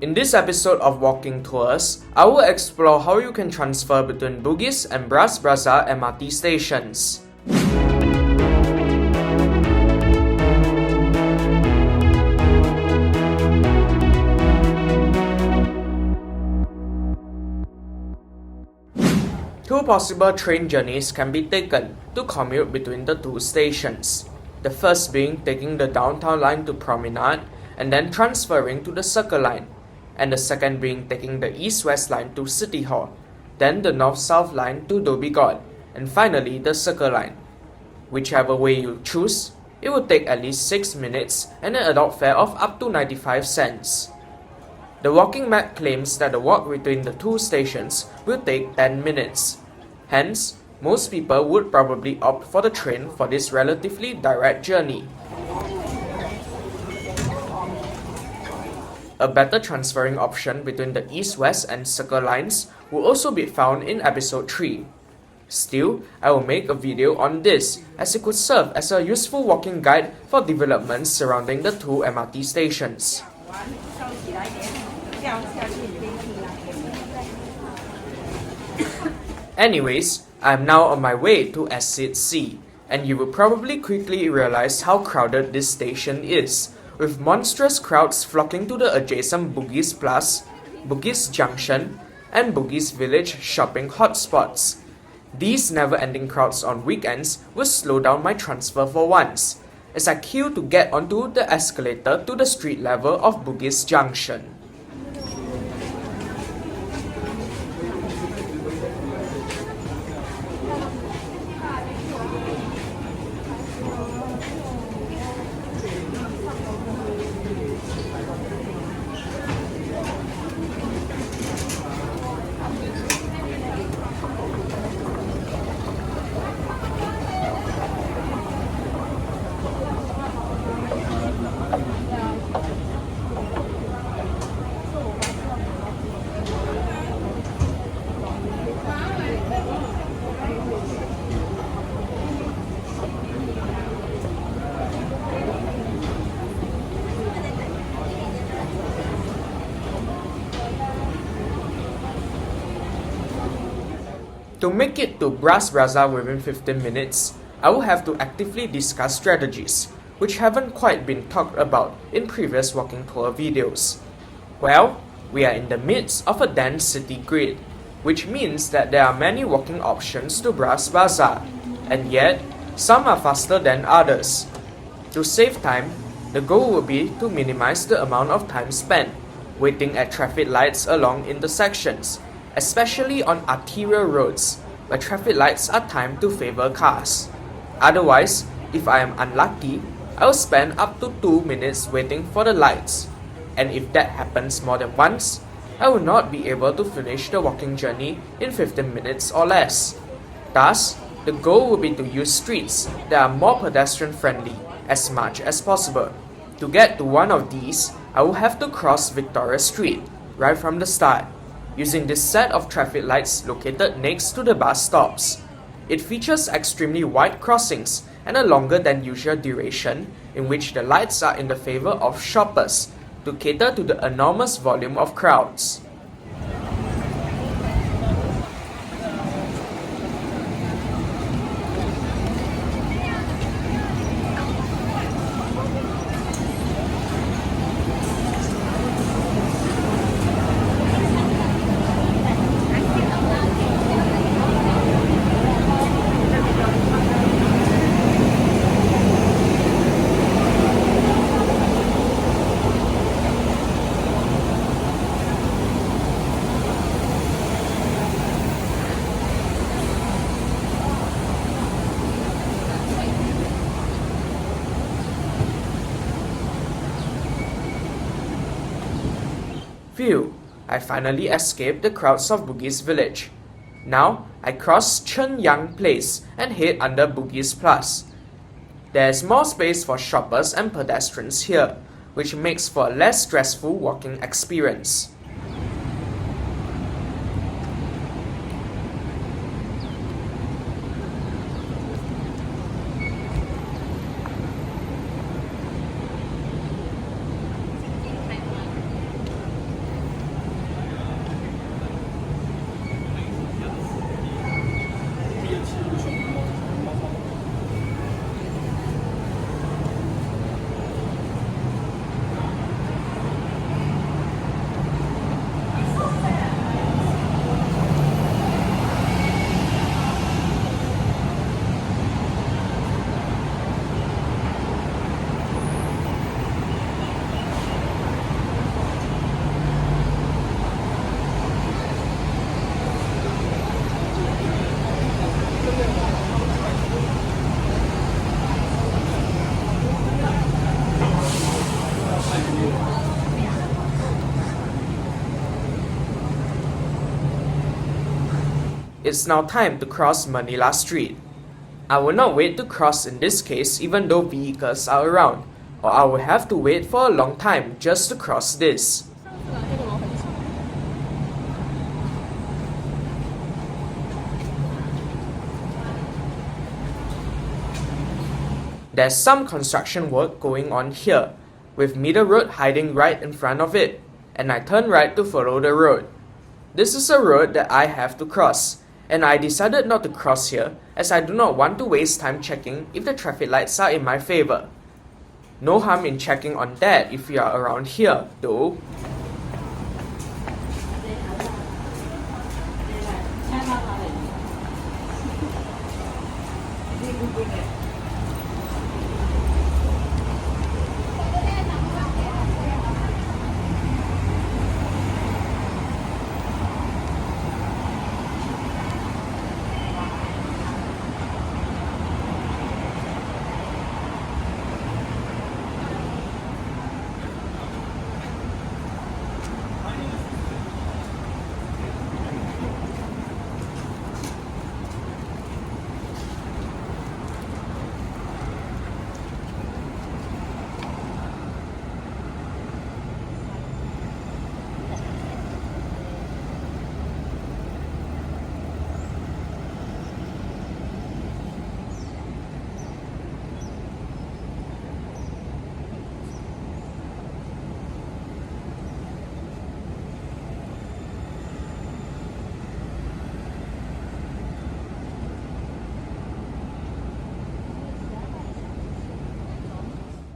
In this episode of Walking Tours, I will explore how you can transfer between Bugis and Bras Basah MRT stations. Two possible train journeys can be taken to commute between the two stations. The first being taking the downtown line to Promenade and then transferring to the Circle line, and the second being taking the east-west line to City Hall, then the north-south line to Dhoby Ghaut, and finally the Circle line. Whichever way you choose, it will take at least 6 minutes and an adult fare of up to 95 cents. The walking map claims that the walk between the two stations will take 10 minutes. Hence, most people would probably opt for the train for this relatively direct journey. A better transferring option between the east-west and Circle lines will also be found in episode 3. Still, I will make a video on this as it could serve as a useful walking guide for developments surrounding the two MRT stations. Anyways, I am now on my way to Exit C, and you will probably quickly realize how crowded this station is, with monstrous crowds flocking to the adjacent Bugis Plus, Bugis Junction, and Bugis Village shopping hotspots. These never-ending crowds on weekends will slow down my transfer for once, as I queue to get onto the escalator to the street level of Bugis Junction. To make it to Bras Basah within 15 minutes, I will have to actively discuss strategies, which haven't quite been talked about in previous walking tour videos. Well, we are in the midst of a dense city grid, which means that there are many walking options to Bras Basah, and yet, some are faster than others. To save time, the goal will be to minimize the amount of time spent waiting at traffic lights along intersections, especially on arterial roads, where traffic lights are timed to favor cars. Otherwise, if I am unlucky, I will spend up to 2 minutes waiting for the lights. And if that happens more than once, I will not be able to finish the walking journey in 15 minutes or less. Thus, the goal will be to use streets that are more pedestrian friendly as much as possible. To get to one of these, I will have to cross Victoria Street right from the start, using this set of traffic lights located next to the bus stops. It features extremely wide crossings and a longer than usual duration in which the lights are in the favor of shoppers to cater to the enormous volume of crowds. Phew, I finally escaped the crowds of Bugis Village. Now, I cross Chen Yang Place and head under Bugis Plus. There is more space for shoppers and pedestrians here, which makes for a less stressful walking experience. It's now time to cross Manila Street. I will not wait to cross in this case even though vehicles are around, or I will have to wait for a long time just to cross this. There's some construction work going on here, with Meter Road hiding right in front of it, and I turn right to follow the road. This is a road that I have to cross, and I decided not to cross here as I do not want to waste time checking if the traffic lights are in my favor. No harm in checking on that if you are around here, though.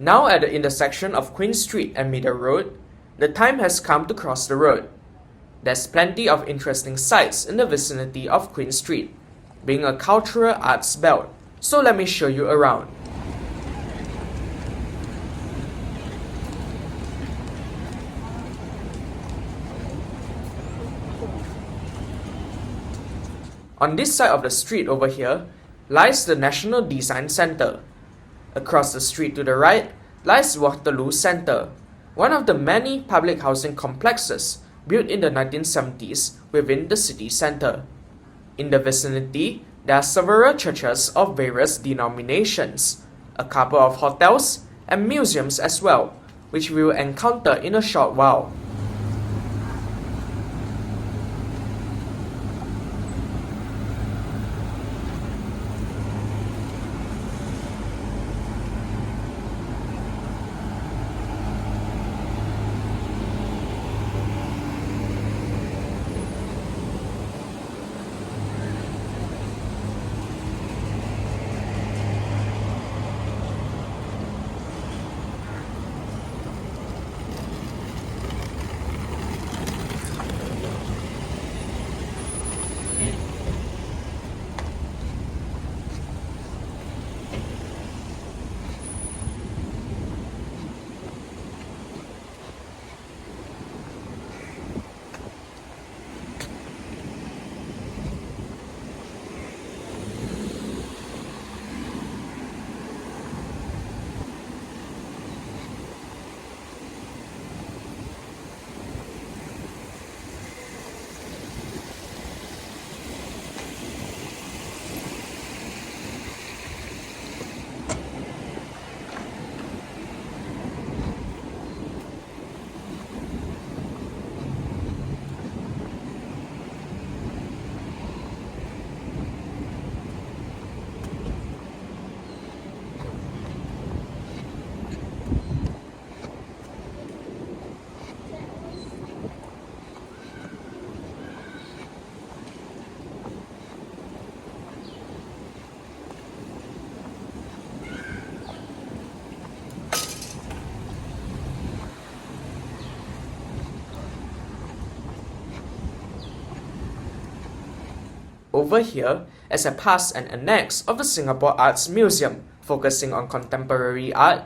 Now at the intersection of Queen Street and Meter Road, the time has come to cross the road. There's plenty of interesting sights in the vicinity of Queen Street, being a cultural arts belt, so let me show you around. On this side of the street over here lies the National Design Centre. Across the street to the right lies Waterloo Centre, one of the many public housing complexes built in the 1970s within the city centre. In the vicinity, there are several churches of various denominations, a couple of hotels, and museums as well, which we will encounter in a short while. Over here, as I pass an annex of the Singapore Arts Museum focusing on contemporary art,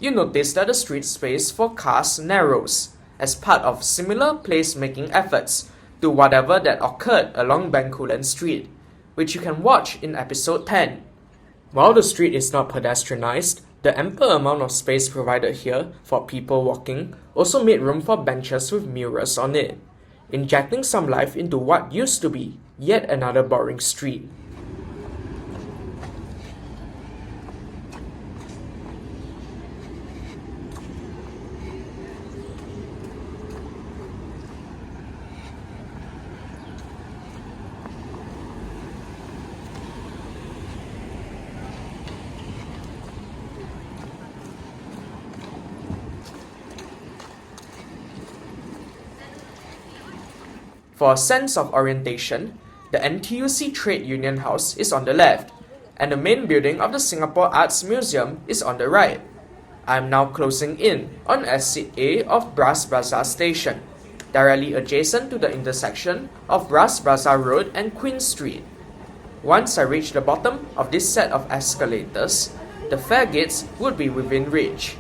you notice that the street space for cars narrows as part of similar place-making efforts to whatever that occurred along Bencoolen Street, which you can watch in episode 10. While the street is not pedestrianized, the ample amount of space provided here for people walking also made room for benches with mirrors on it, injecting some life into what used to be yet another boring street. For a sense of orientation, the NTUC Trade Union House is on the left, and the main building of the Singapore Arts Museum is on the right. I am now closing in on Exit A of Bras Basah Station, directly adjacent to the intersection of Bras Basah Road and Queen Street. Once I reach the bottom of this set of escalators, the fare gates would be within reach.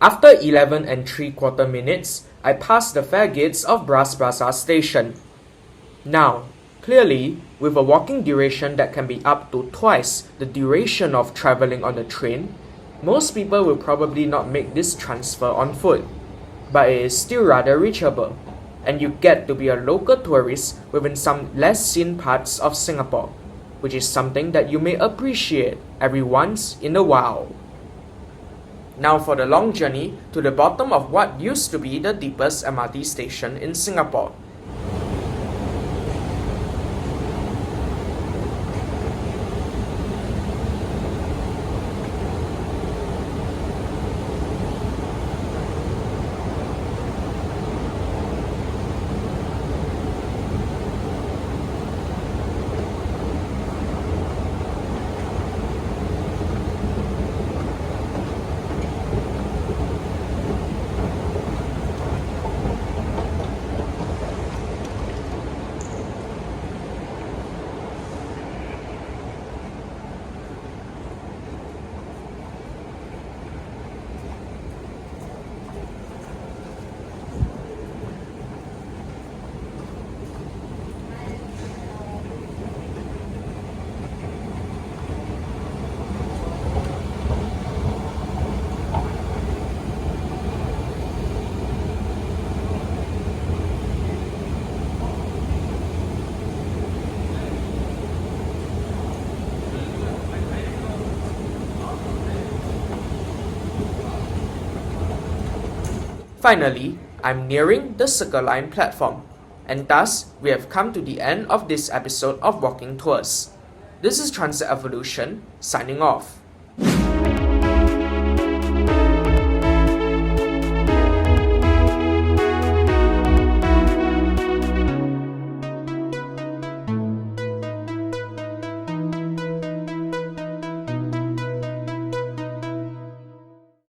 After 11 3/4 minutes, I passed the fare gates of Bras Basah Station. Now, clearly, with a walking duration that can be up to twice the duration of traveling on the train, most people will probably not make this transfer on foot. But it is still rather reachable, and you get to be a local tourist within some less seen parts of Singapore, which is something that you may appreciate every once in a while. Now for the long journey to the bottom of what used to be the deepest MRT station in Singapore. Finally, I'm nearing the Circle Line platform, and thus we have come to the end of this episode of Walking Tours. This is Transit Evolution, signing off.